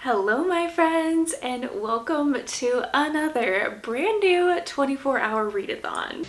Hello my friends, and welcome to another brand new 24-hour readathon.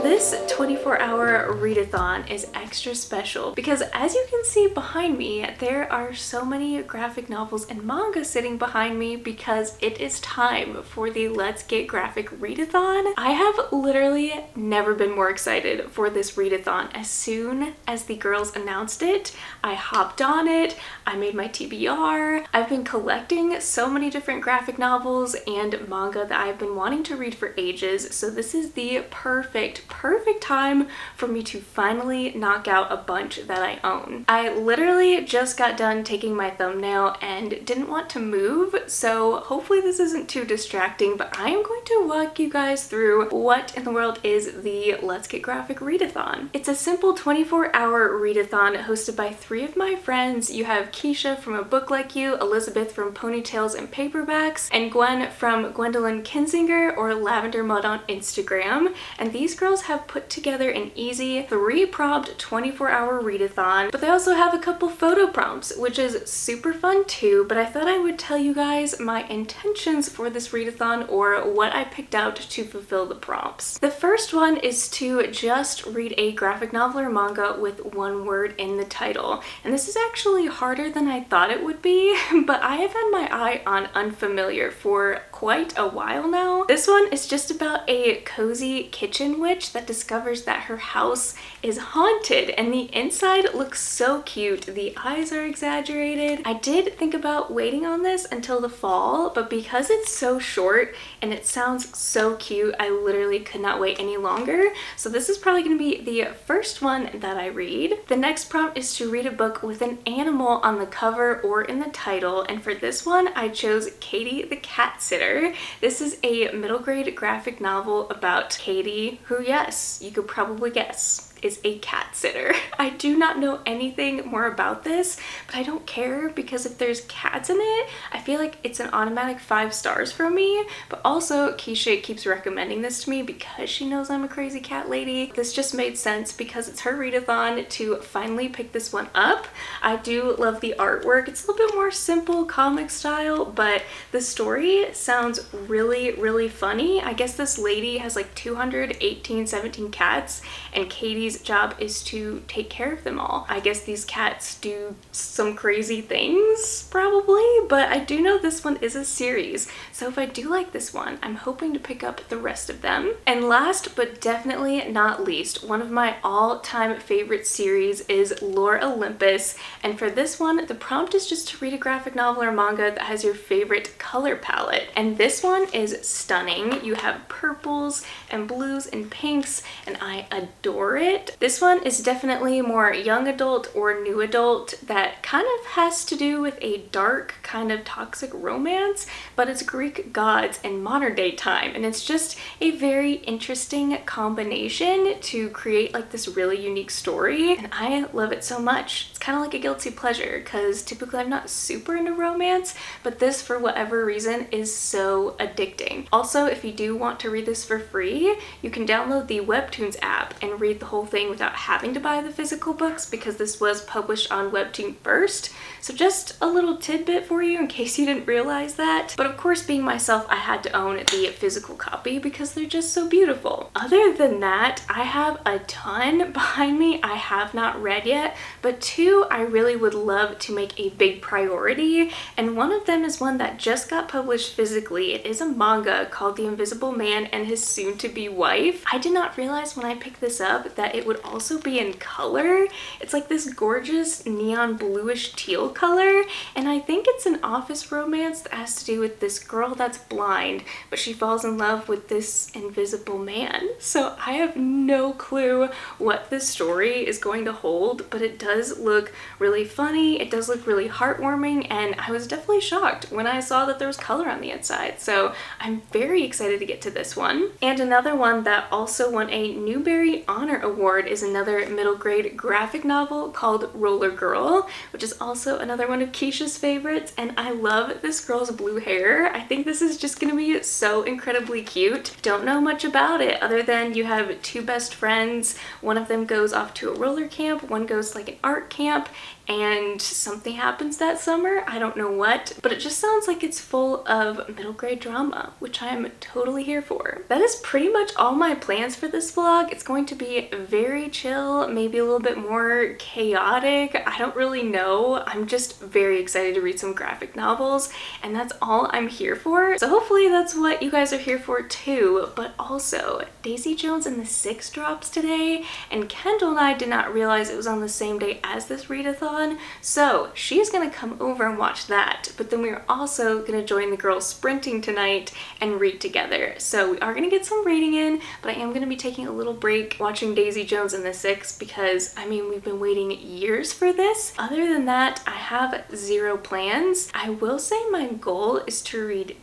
This 24-hour readathon is extra special because, as you can see behind me, there are so many graphic novels and manga sitting behind me because it is time for the Let's Get Graphic Readathon. I have literally never been more excited for this readathon. As soon as the girls announced it, I hopped on it, I made my TBR. I've been collecting so many different graphic novels and manga that I've been wanting to read for ages, so this is the perfect time for me to finally knock out a bunch that I own. I literally just got done taking my thumbnail and didn't want to move, so hopefully this isn't too distracting, but I am going to walk you guys through what in the world is the Let's Get Graphic Readathon. It's a simple 24-hour readathon hosted by three of my friends. You have Keisha from A Book Like You, Elizabeth from Ponytails and Paperbacks, and Gwen from Gwendolyn Kinzinger or Lavender Mud on Instagram. And these girls have put together an easy 3-prompt 24-hour readathon, but they also have a couple photo prompts, which is super fun too. But I thought I would tell you guys my intentions for this readathon, or what I picked out to fulfill the prompts. The first one is to just read a graphic novel or manga with one word in the title, and this is actually harder than I thought it would be, but I have had my eye on Unfamiliar for quite a while now. This one is just about a cozy kitchen witch that discovers that her house is haunted, and the inside looks so cute. The eyes are exaggerated. I did think about waiting on this until the fall, but because it's so short and it sounds so cute, I literally could not wait any longer. So this is probably going to be the first one that I read. The next prompt is to read a book with an animal on the cover or in the title, and for this one I chose Katie the Cat Sitter. This is a middle grade graphic novel about Katie, who, yes, you could probably guess, is a cat sitter. I do not know anything more about this, but I don't care because if there's cats in it, I feel like it's an automatic 5 stars from me. But also Keisha keeps recommending this to me because she knows I'm a crazy cat lady. This just made sense because it's her readathon to finally pick this one up. I do love the artwork. It's a little bit more simple comic style, but the story sounds really funny. I guess this lady has like 17 cats, and Katie's job is to take care of them all. I guess these cats do some crazy things probably, but I do know this one is a series, so if I do like this one, I'm hoping to pick up the rest of them. And last but definitely not least, one of my all-time favorite series is Lore Olympus, and for this one the prompt is just to read a graphic novel or manga that has your favorite color palette, and this one is stunning. You have purples and blues and pinks, and I adore it. This one is definitely more young adult or new adult that kind of has to do with a dark kind of toxic romance, but it's Greek gods in modern day time, and it's just a very interesting combination to create like this really unique story, and I love it so much. It's kind of like a guilty pleasure because typically I'm not super into romance, but this, for whatever reason, is so addicting. Also, if you do want to read this for free, you can download the Webtoons app and read the whole thing without having to buy the physical books because this was published on Webtoon first. So just a little tidbit for you in case you didn't realize that. But of course, being myself, I had to own the physical copy because they're just so beautiful. Other than that, I have a ton behind me I have not read yet, but 2 I really would love to make a big priority, and one of them is one that just got published physically. It is a manga called The Invisible Man and His Soon-to-Be Wife. I did not realize when I picked this up that it would also be in color. It's like this gorgeous neon bluish teal color, and I think it's an office romance that has to do with this girl that's blind, but she falls in love with this invisible man. So I have no clue what this story is going to hold, but it does look really funny, it does look really heartwarming, and I was definitely shocked when I saw that there was color on the inside. So I'm very excited to get to this one. And another another one that also won a Newbery Honor Award is another middle grade graphic novel called Roller Girl, which is also another one of Keisha's favorites, and I love this girl's blue hair. I think this is just gonna be so incredibly cute. Don't know much about it other than you have two best friends. One of them goes off to a roller camp, one goes to like an art camp, and something happens that summer. I don't know what, but it just sounds like it's full of middle grade drama, which I'm totally here for. That is pretty much all my plans for this vlog. It's going to be very chill, maybe a little bit more chaotic. I don't really know. I'm just very excited to read some graphic novels, and that's all I'm here for. So hopefully that's what you guys are here for too. But also, Daisy Jones and the Six drops today, and Kendall and I did not realize it was on the same day as this readathon. So she's gonna come over and watch that, but then we're also gonna join the girls sprinting tonight and read together. So we are gonna get some reading in, but I am gonna be taking a little break watching Daisy Jones and the Six because, I mean, we've been waiting years for this. Other than that, I have zero plans. I will say my goal is to read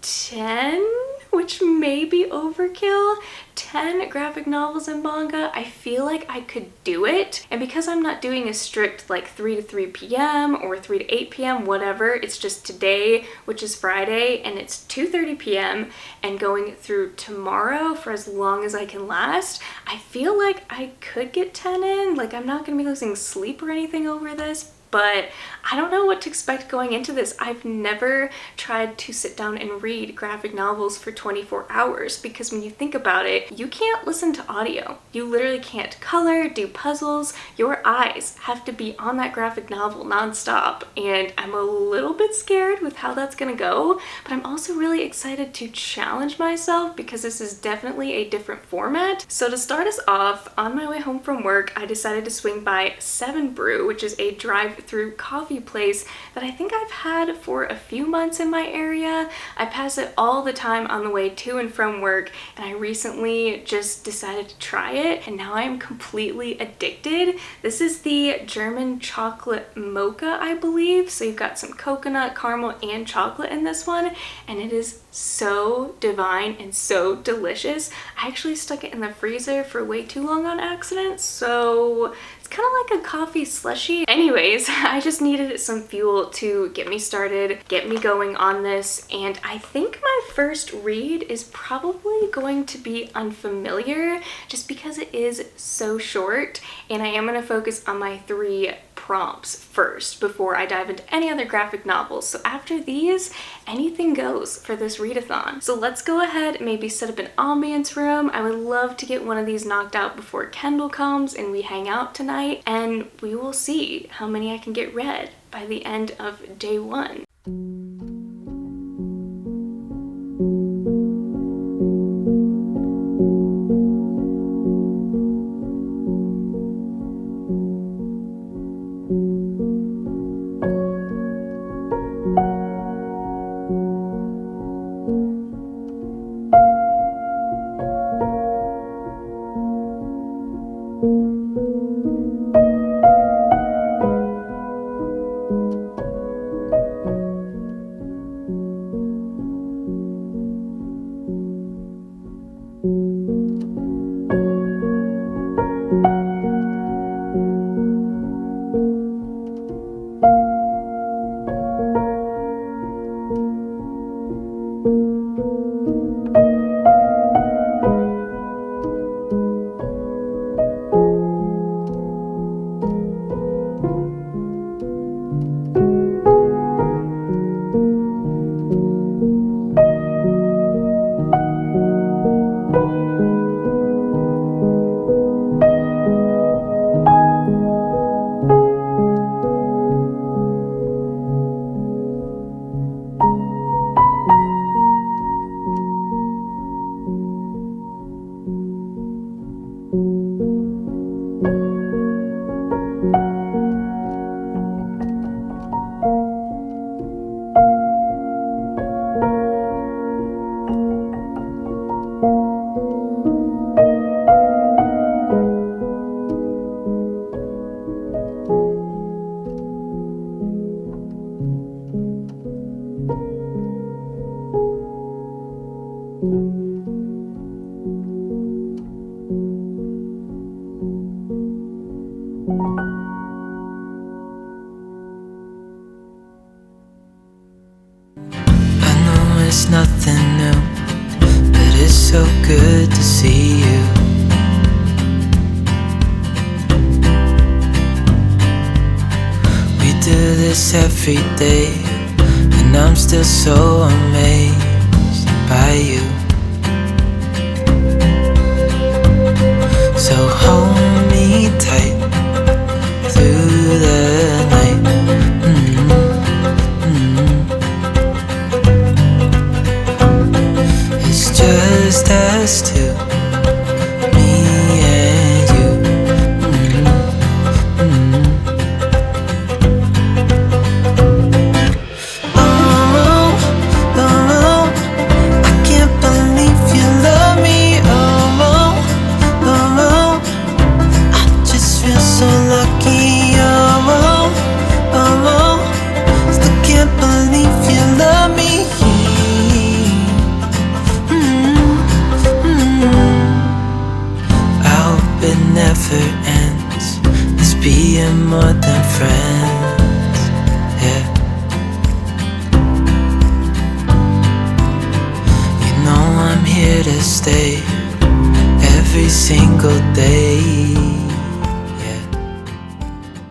10, which may be overkill. 10 graphic novels and manga. I feel like I could do it. And because I'm not doing a strict like 3 to 3 p.m. or 3 to 8 p.m., whatever, it's just today, which is Friday, and it's 2:30 p.m. and going through tomorrow for as long as I can last, I feel like I could get 10 in. Like, I'm not gonna be losing sleep or anything over this, but I don't know what to expect going into this. I've never tried to sit down and read graphic novels for 24 hours because when you think about it, you can't listen to audio. You literally can't color, do puzzles. Your eyes have to be on that graphic novel nonstop, and I'm a little bit scared with how that's gonna go, but I'm also really excited to challenge myself because this is definitely a different format. So to start us off, on my way home from work, I decided to swing by 7 Brew, which is a drive-through coffee place that I think I've had for a few months in my area. I pass it all the time on the way to and from work, and I recently just decided to try it, and now I am completely addicted. This is the German chocolate mocha, I believe. So you've got some coconut, caramel, and chocolate in this one, and it is so divine and so delicious. I actually stuck it in the freezer for way too long on accident, so it's kind of like a coffee slushie. Anyways, I just needed some fuel to get me started, get me going on this, and I think my first read is probably going to be Unfamiliar just because it is so short, and I am going to focus on my 3 prompts first before I dive into any other graphic novels. So after these, anything goes for this readathon. So let's go ahead, maybe set up an ambience room. I would love to get one of these knocked out before Kendall comes and we hang out tonight, and we will see how many I can get read by the end of day 1. this every day, and I'm still so amazed by you. So hold me tight through the night. It's just us two, me and you. Oh, oh, I can't believe you love me. Oh, oh, I just feel so lucky. Oh, still can't believe you love me. I hope it never ends, this being more than friends, yeah. You know I'm here to stay every single day, yeah.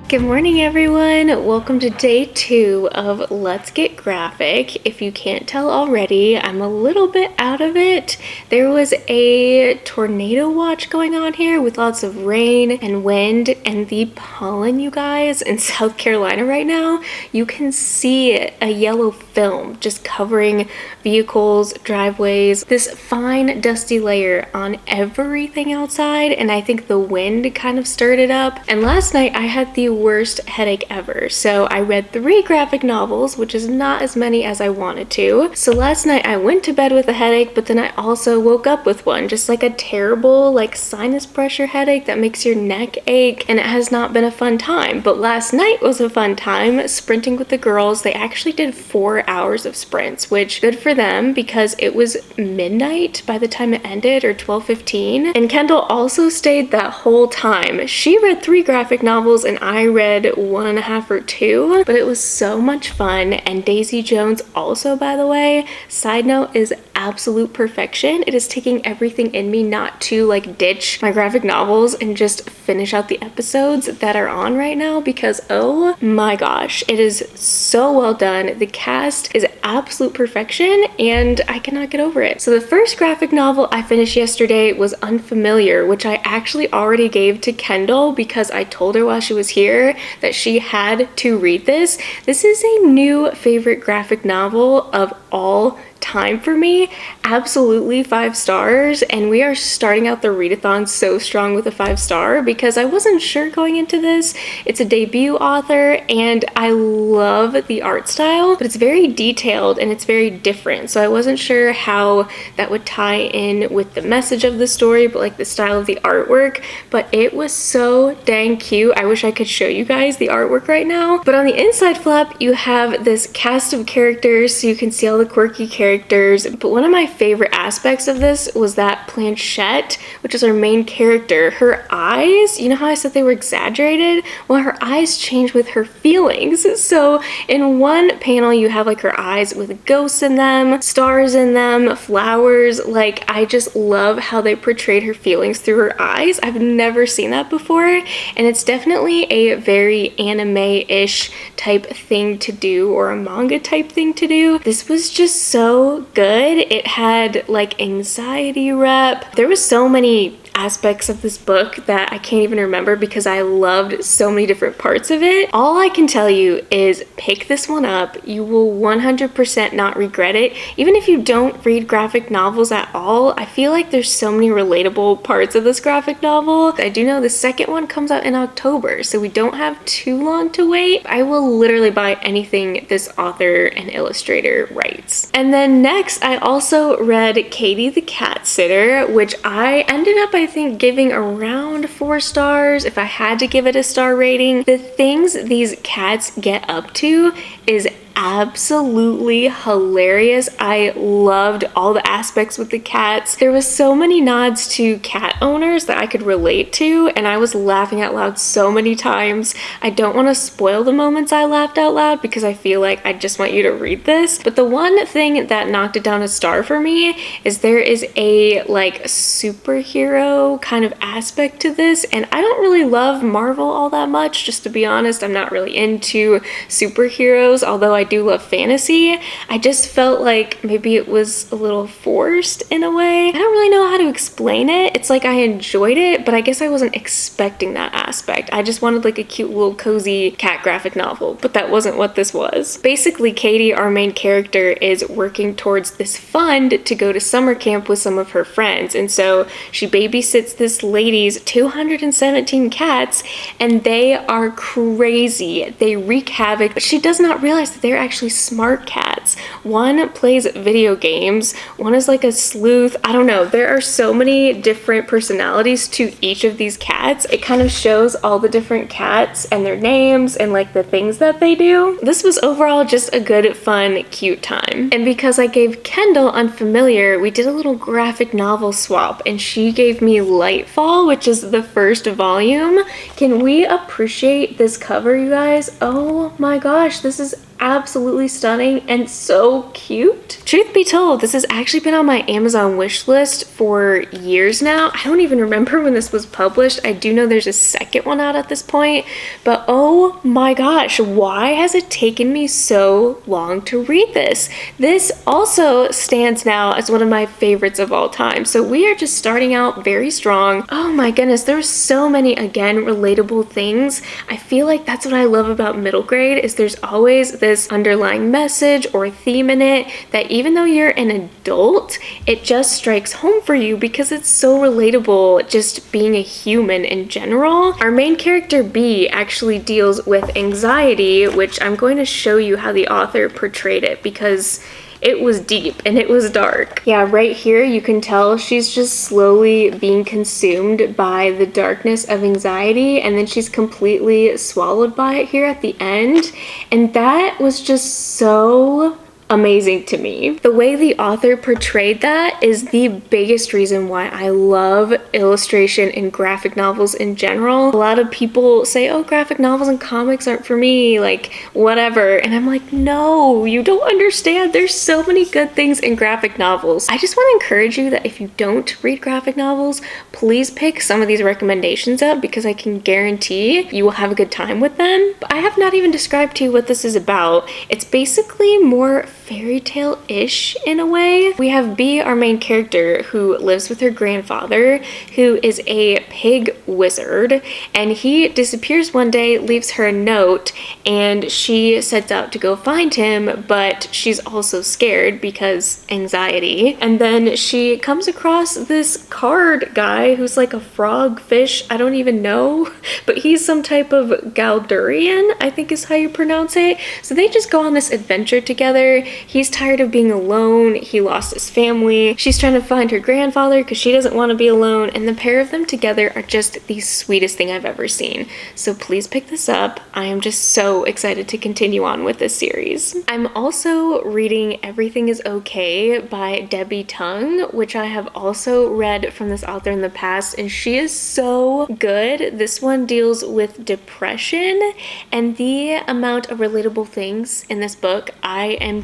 Good morning, everyone. Welcome to day 2 of Let's Get Graphic. If you can't tell already, I'm a little bit out of it. There was a tornado watch going on here with lots of rain and wind and the pollen, you guys. In South Carolina right now, you can see a yellow film just covering vehicles, driveways, this fine dusty layer on everything outside, and I think the wind kind of stirred it up. And last night I had the worst headache ever, so I read 3 graphic novels, which is not as many as I wanted to. So last night I went to bed with a headache, but then I also woke up with one, just like a terrible like sinus pressure headache that makes your neck ache, and it has not been a fun time. But last night was a fun time sprinting with the girls. They actually did 4 hours of sprints, which good for them because it was midnight by the time it ended, or 12:15. And Kendall also stayed that whole time. She read 3 graphic novels and I read 1.5 or 2, but it was so much fun. And Daisy Jones also, by the way, side note, is absolute perfection. It is taking everything in me not to like ditch my graphic novels and just finish out the episodes that are on right now, because oh my gosh, it is so well done. The cast is absolute perfection and I cannot get over it. So the first graphic novel I finished yesterday was Unfamiliar, which I actually already gave to Kendall because I told her while she was here that she had to read this. This is a new favorite graphic novel of all time for me. Absolutely 5 stars, and we are starting out the readathon so strong with a 5-star because I wasn't sure going into this. It's a debut author and I love the art style, but it's very detailed and it's very different, so I wasn't sure how that would tie in with the message of the story, but like the style of the artwork. But it was so dang cute. I wish I could show you guys the artwork right now. But on the inside flap you have this cast of characters, so you can see all the quirky characters. But one of my favorite aspects of this was that Planchette, which is our main character, her eyes, you know how I said they were exaggerated? Well, her eyes change with her feelings. So in one panel you have like her eyes with ghosts in them, stars in them, flowers. Like, I just love how they portrayed her feelings through her eyes. I've never seen that before, and it's definitely a very anime-ish type thing to do, or a manga type thing to do. This was just so good. It had like anxiety rep. There was so many aspects of this book that I can't even remember because I loved so many different parts of it. All I can tell you is pick this one up. You will 100% not regret it. Even if you don't read graphic novels at all, I feel like there's so many relatable parts of this graphic novel. I do know the second one comes out in October, so we don't have too long to wait. I will literally buy anything this author and illustrator writes. And then next, I also read Katie the Cat Sitter, which I ended up, I think, giving around 4 stars if I had to give it a star rating. The things these cats get up to is absolutely hilarious. I loved all the aspects with the cats. There was so many nods to cat owners that I could relate to, and I was laughing out loud so many times. I don't want to spoil the moments I laughed out loud because I feel like I just want you to read this. But the one thing that knocked it down a star for me is there is a like superhero kind of aspect to this, and I don't really love Marvel all that much, just to be honest. I'm not really into superheroes, although I do love fantasy. I just felt like maybe it was a little forced in a way. I don't really know how to explain it. It's like I enjoyed it, but I guess I wasn't expecting that aspect. I just wanted like a cute little cozy cat graphic novel, but that wasn't what this was. Basically, Katie, our main character, is working towards this fund to go to summer camp with some of her friends, and so she babysits this lady's 217 cats, and they are crazy. They wreak havoc, but she does not realize that they're actually smart cats. One plays video games, one is like a sleuth. I don't know. There are so many different personalities to each of these cats. It kind of shows all the different cats and their names and like the things that they do. This was overall just a good, fun, cute time. And because I gave Kendall Unfamiliar, we did a little graphic novel swap, and she gave me Lightfall, which is the first volume. Can we appreciate this cover, you guys? Oh my gosh, this is absolutely stunning and so cute. Truth be told, this has actually been on my Amazon wish list for years now. I don't even remember when this was published. I do know there's a second one out at this point, but oh my gosh, why has it taken me so long to read this? This also stands now as one of my favorites of all time. So we are just starting out very strong. Oh my goodness, there's so many, again, relatable things. I feel like that's what I love about middle grade, is there's always this underlying message or theme in it that even though you're an adult, it just strikes home for you because it's so relatable, just being a human in general. Our main character B actually deals with anxiety, which I'm going to show you how the author portrayed it because it was deep and it was dark. Yeah, right here you can tell she's just slowly being consumed by the darkness of anxiety, and then she's completely swallowed by it here at the end. And that was just so amazing to me. The way the author portrayed that is the biggest reason why I love illustration in graphic novels in general. A lot of people say, oh, graphic novels and comics aren't for me, like whatever. And I'm like, no, you don't understand. There's so many good things in graphic novels. I just want to encourage you that if you don't read graphic novels, please pick some of these recommendations up because I can guarantee you will have a good time with them. But I have not even described to you what this is about. It's basically more fairy tale-ish in a way. We have B, our main character, who lives with her grandfather, who is a pig wizard, and he disappears one day, leaves her a note, and she sets out to go find him, but she's also scared because anxiety. And then she comes across this card guy who's like a frog fish, I don't even know, but he's some type of Galdurian, I think is how you pronounce it. So they just go on this adventure together. He's tired of being alone. He lost his family. She's trying to find her grandfather because she doesn't want to be alone. And the pair of them together are just the sweetest thing I've ever seen. So please pick this up. I am just so excited to continue on with this series. I'm also reading Everything is Okay by Debbie Tung, which I have also read from this author in the past, and she is so good. This one deals with depression, and the amount of relatable things in this book, I'm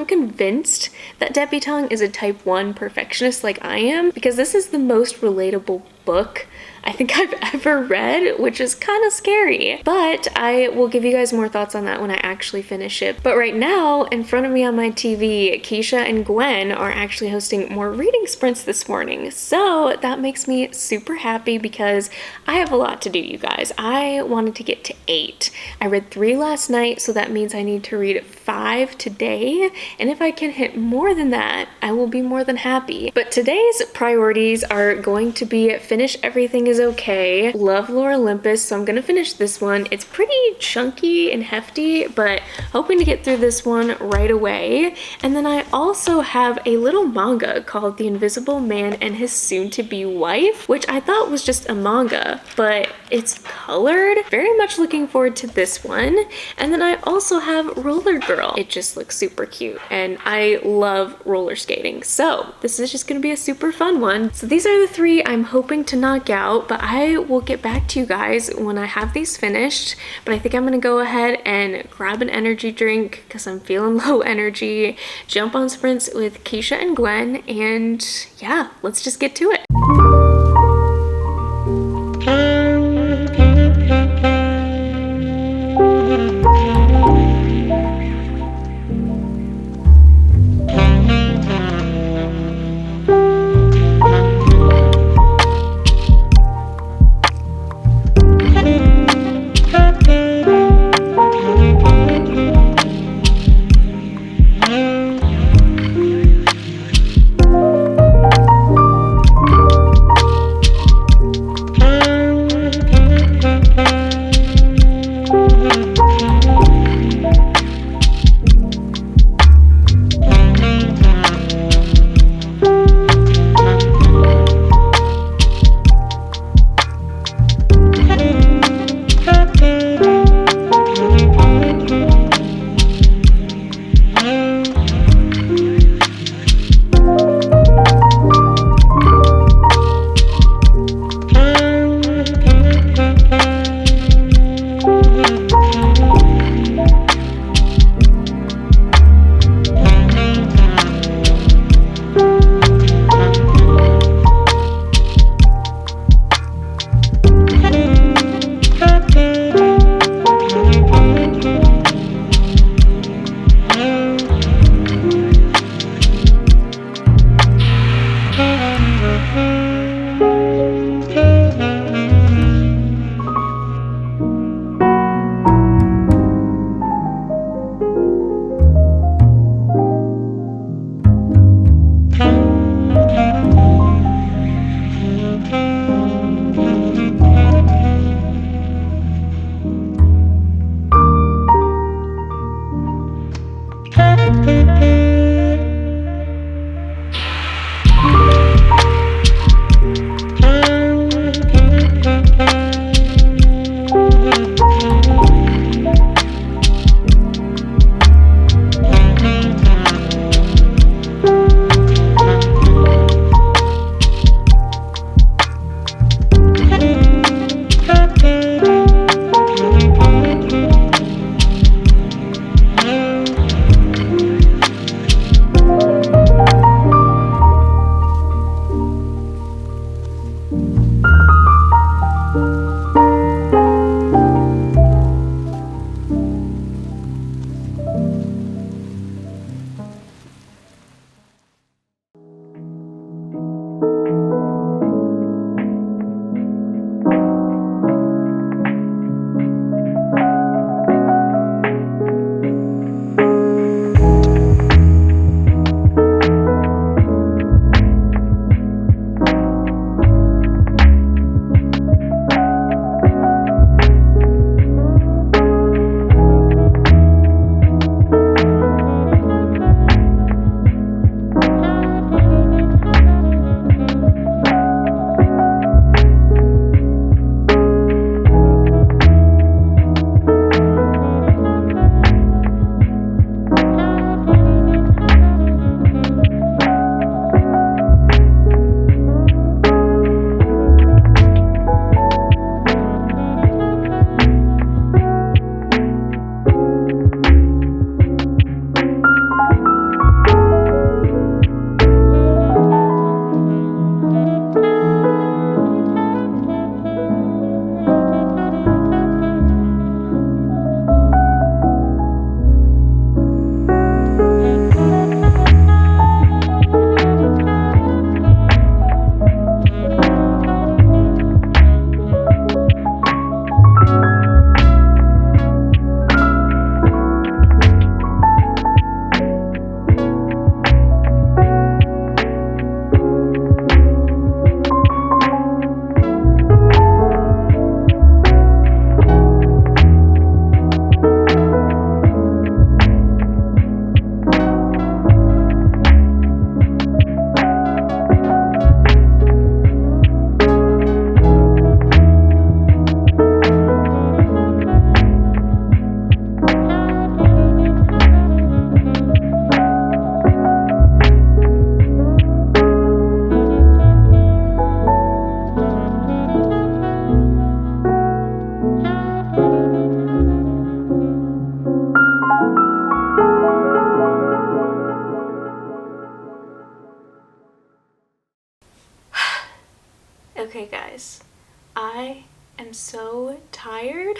convinced that Debbie Tung is a type 1 perfectionist like I am, because this is the most relatable book I think I've ever read, which is kind of scary. But I will give you guys more thoughts on that when I actually finish it. But right now, in front of me on my TV, Keisha and Gwen are actually hosting more reading sprints this morning. So that makes me super happy because I have a lot to do, you guys. I wanted to get to 8. I read 3 last night, so that means I need to read 5 today. And if I can hit more than that, I will be more than happy. But today's priorities are going to be finish Everything is okay. Love Lore Olympus, so I'm gonna finish this one. It's pretty chunky and hefty, but hoping to get through this one right away. And then I also have a little manga called The Invisible Man and His Soon-to-Be Wife, which I thought was just a manga, but it's colored. Very much looking forward to this one. And then I also have Roller Girl. It just looks super cute, and I love roller skating, so this is just gonna be a super fun one. So these are the three I'm hoping to knock out, but I will get back to you guys when I have these finished. But I think I'm gonna go ahead and grab an energy drink because I'm feeling low energy, jump on sprints with Keisha and Gwen, and yeah, let's just get to it. I am so tired.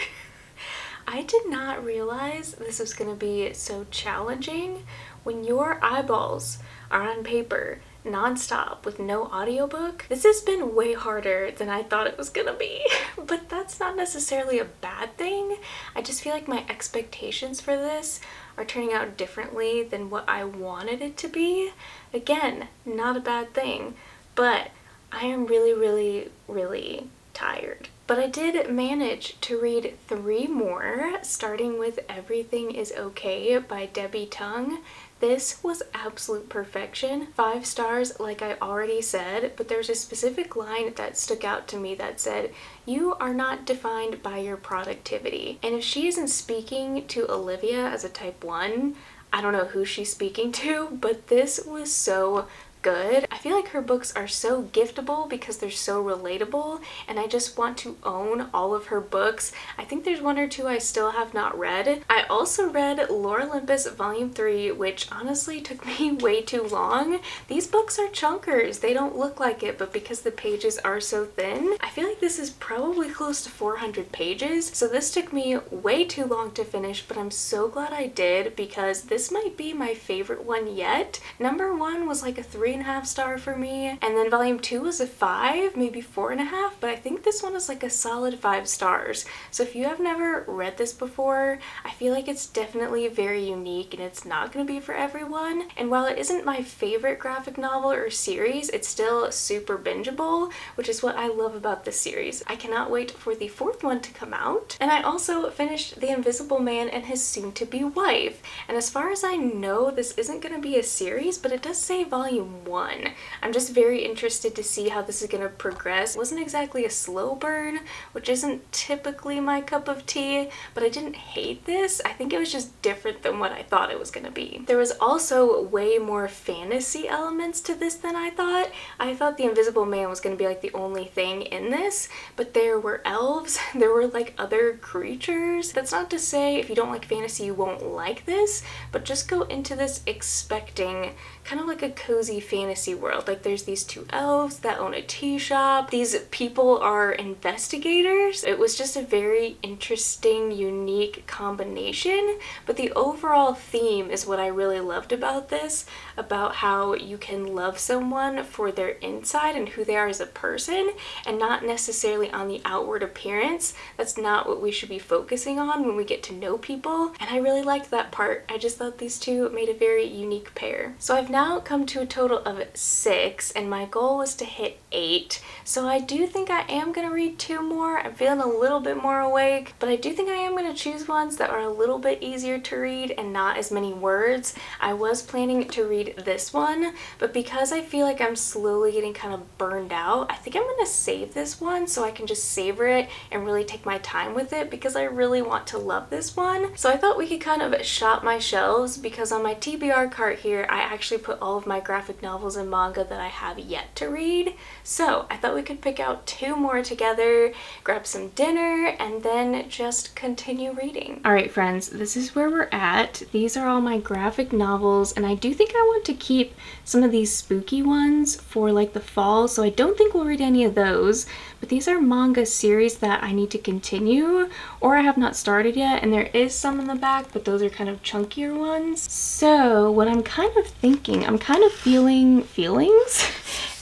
I did not realize this was going to be so challenging when your eyeballs are on paper non-stop with no audiobook. This has been way harder than I thought it was gonna be, but that's not necessarily a bad thing. I just feel like my expectations for this are turning out differently than what I wanted it to be. Again, not a bad thing, but I am really tired. But I did manage to read 3 more, starting with Everything is Okay by Debbie Tung. This was absolute perfection. 5 stars, like I already said, but there's a specific line that stuck out to me that said, "You are not defined by your productivity." And if she isn't speaking to Olivia as a type 1, I don't know who she's speaking to, but this was so good. I feel like her books are so giftable because they're so relatable, and I just want to own all of her books. I think there's 1 or 2 I still have not read. I also read Lore Olympus Volume 3, which honestly took me way too long. These books are chunkers. They don't look like it, but because the pages are so thin, I feel like this is probably close to 400 pages. So this took me way too long to finish, but I'm so glad I did because this might be my favorite one yet. Number 1 was like a 3.5 star for me, and then volume 2 was a 5, maybe 4.5, but I think this one is like a solid 5 stars. So if you have never read this before, I feel like it's definitely very unique and it's not going to be for everyone. And while it isn't my favorite graphic novel or series, it's still super bingeable, which is what I love about this series. I cannot wait for the 4th one to come out. And I also finished The Invisible Man and His Soon-to-Be Wife. And as far as I know, this isn't going to be a series, but it does say volume 1. I'm just very interested to see how this is going to progress. It wasn't exactly a slow burn, which isn't typically my cup of tea, but I didn't hate this. I think it was just different than what I thought it was going to be. There was also way more fantasy elements to this than I thought. I thought The Invisible Man was going to be like the only thing in this, but there were elves, there were like other creatures. That's not to say if you don't like fantasy you won't like this, but just go into this expecting kind of like a cozy fantasy world. Like there's these 2 elves that own a tea shop. These people are investigators. It was just a very interesting, unique combination, but the overall theme is what I really loved about this, about how you can love someone for their inside and who they are as a person and not necessarily on the outward appearance. That's not what we should be focusing on when we get to know people, and I really liked that part. I just thought these 2 made a very unique pair. So I've now come to a total of 6, and my goal was to hit 8. So I do think I am going to read 2 more. I'm feeling a little bit more awake, but I do think I am going to choose ones that are a little bit easier to read and not as many words. I was planning to read this one, but because I feel like I'm slowly getting kind of burned out, I think I'm going to save this one so I can just savor it and really take my time with it because I really want to love this one. So I thought we could kind of shop my shelves because on my TBR cart here, I actually put all of my graphic novels and manga that I have yet to read. So I thought we could pick out 2 more together, grab some dinner, and then just continue reading. Alright friends, this is where we're at. These are all my graphic novels, and I do think I want to keep some of these spooky ones for like the fall, so I don't think we'll read any of those. But these are manga series that I need to continue or I have not started yet, and there is some in the back, but those are kind of chunkier ones. So what I'm kind of thinking, I'm kind of feeling feelings,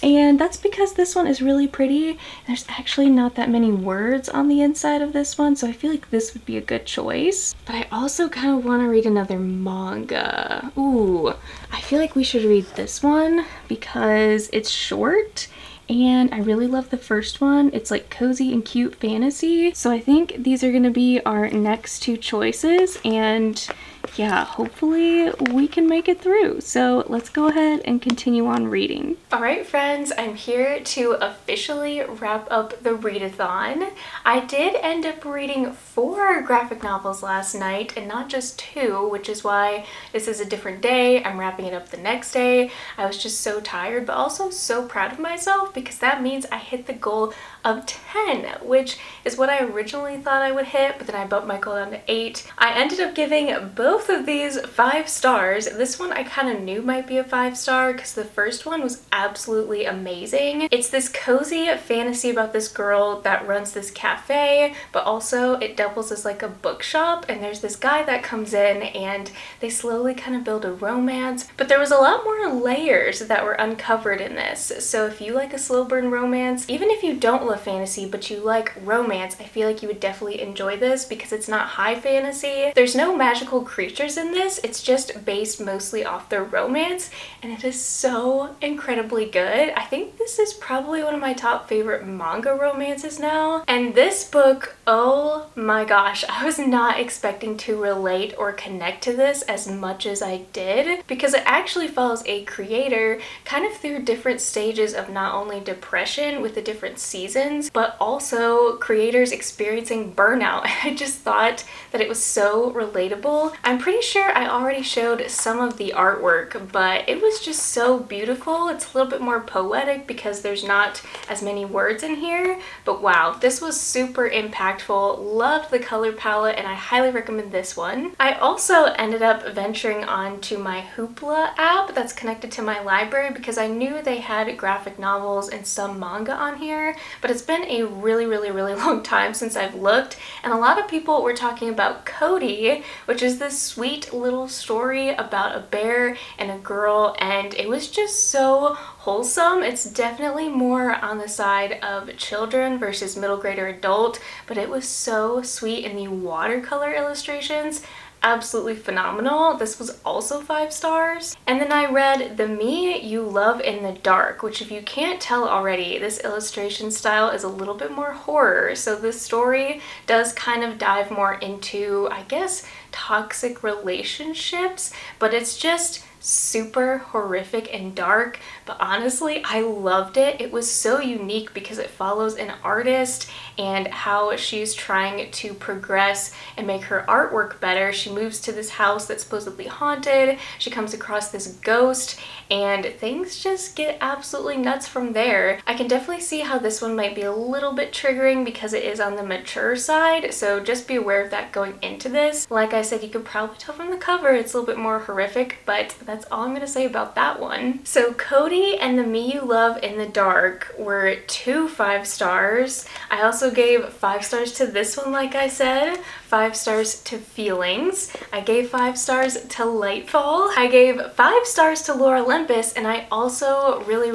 and that's because this one is really pretty. There's actually not that many words on the inside of this one, so I feel like this would be a good choice. But I also kind of want to read another manga. Ooh, I feel like we should read this one because it's short and I really love the first one. It's like cozy and cute fantasy. So I think these are gonna be our next 2 choices, and yeah, hopefully we can make it through. So let's go ahead and continue on reading. All right, friends, I'm here to officially wrap up the readathon. I did end up reading 4 graphic novels last night and not just 2, which is why this is a different day. I'm wrapping it up the next day. I was just so tired, but also so proud of myself because that means I hit the goal of 10, which is what I originally thought I would hit, but then I bumped my goal down to 8. I ended up giving both of these 5 stars. This one I kind of knew might be a 5-star because the first one was absolutely amazing. It's this cozy fantasy about this girl that runs this cafe, but also it doubles as like a bookshop, and there's this guy that comes in and they slowly kind of build a romance, but there was a lot more layers that were uncovered in this. So if you like a slow burn romance, even if you don't love fantasy but you like romance, I feel like you would definitely enjoy this because it's not high fantasy. There's no magical creatures in this, it's just based mostly off their romance, and it is so incredibly good. I think this is probably one of my top favorite manga romances now. And this book, oh my gosh, I was not expecting to relate or connect to this as much as I did, because it actually follows a creator kind of through different stages of not only depression with the different seasons, but also creators experiencing burnout. I just thought that it was so relatable. I'm pretty sure I already showed some of the artwork, but it was just so beautiful. It's a little bit more poetic because there's not as many words in here, but wow, this was super impactful. Loved the color palette, and I highly recommend this one. I also ended up venturing onto my Hoopla app that's connected to my library because I knew they had graphic novels and some manga on here, but it's been a really long time since I've looked, and a lot of people were talking about Cody, which is this sweet little story about a bear and a girl, and it was just so wholesome. It's definitely more on the side of children versus middle grade or adult, but it was so sweet, and the watercolor illustrations, absolutely phenomenal. This was also 5 stars. And then I read The Me You Love in the Dark, which, if you can't tell already, this illustration style is a little bit more horror. So this story does kind of dive more into, I guess, toxic relationships, but it's just super horrific and dark. But honestly, I loved it. It was so unique because it follows an artist and how she's trying to progress and make her artwork better. She moves to this house that's supposedly haunted. She comes across this ghost, and things just get absolutely nuts from there. I can definitely see how this one might be a little bit triggering because it is on the mature side, so just be aware of that going into this. Like I said, you could probably tell from the cover it's a little bit more horrific, but that's all I'm gonna say about that one. So Cody and The Me You Love in the Dark were 2 5 stars. I also gave 5 stars to this one, like I said, 5 stars to Feelings. I gave 5 stars to Lightfall. I gave 5 stars to Lore Olympus, and I also really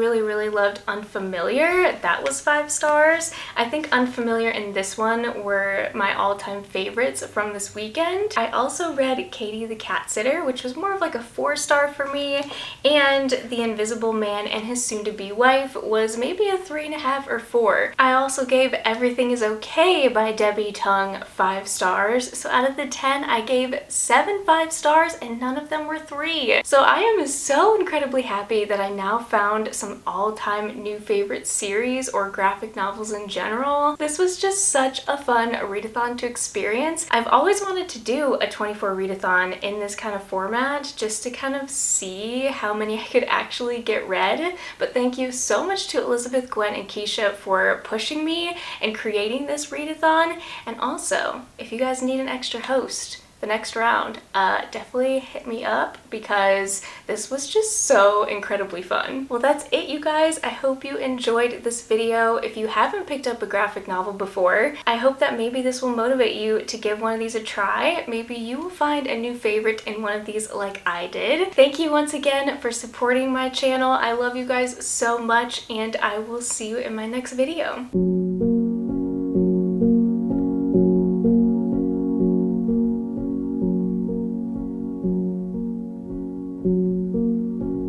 loved Unfamiliar. That was 5 stars. I think Unfamiliar and this one were my all-time favorites from this weekend. I also read Katie the Cat Sitter, which was more of like a 4-star for me, and The Invisible Man and His Soon-to-Be Wife was maybe a 3.5 or 4. I also gave Everything Is Okay by Debbie Tung 5 stars. So out of the 10, I gave 7 5 stars, and none of them were 3. So I am so incredibly happy that I now found some all-time new favorite series or graphic novels in general. This was just such a fun readathon to experience. I've always wanted to do a 24 readathon in this kind of format just to kind of see how many I could actually get read, but thank you so much to Elizabeth, Gwen, and Keisha for pushing me and creating this readathon. And also, if you guys need an extra host the next round, definitely hit me up because this was just so incredibly fun. Well, that's it, you guys. I hope you enjoyed this video. If you haven't picked up a graphic novel before, I hope that maybe this will motivate you to give one of these a try. Maybe you will find a new favorite in one of these like I did. Thank you once again for supporting my channel. I love you guys so much, and I will see you in my next video.